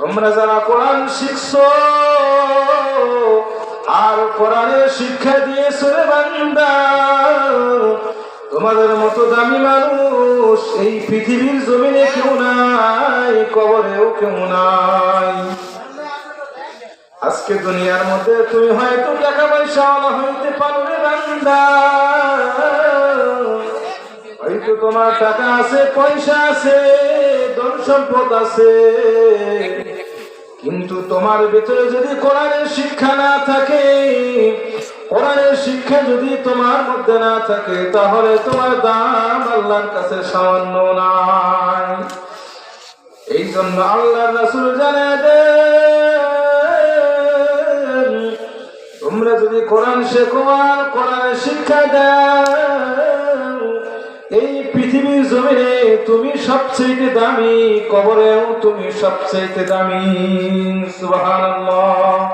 তোমরা যারা কোরআন শিখছো আর কোরআনের শিক্ষা দিয়েছো রে বান্দা, তোমাদের মতো দামি মানুষ এই পৃথিবীর জমিনে কেউ নাই, কবরেও কেউ নাই। আজকে দুনিয়ার মধ্যে তুমি হয়তো টাকা পয়সা হইতে পারো রে বান্দা, হয়তো তোমার টাকা আছে, পয়সা আছে, ধন সম্পদ আছে, কিন্তু তোমার ভিতরে যদি কোরআনের শিক্ষা না থাকে, কোরআনের শিক্ষা যদি তোমার মধ্যে না থাকে, তাহলে তোমার দাম আল্লাহর কাছে সামান্য নাই। এই জন্য আল্লাহর রাসূল জানায় দেন, তোমরা যদি কোরআন শেখো আর কোরআনের শিক্ষা দাও, এই পৃথিবীর জমিনে তুমি সবচেয়ে দামি, কবরেও তুমি সবচেয়ে দামি। সুবহানাল্লাহ।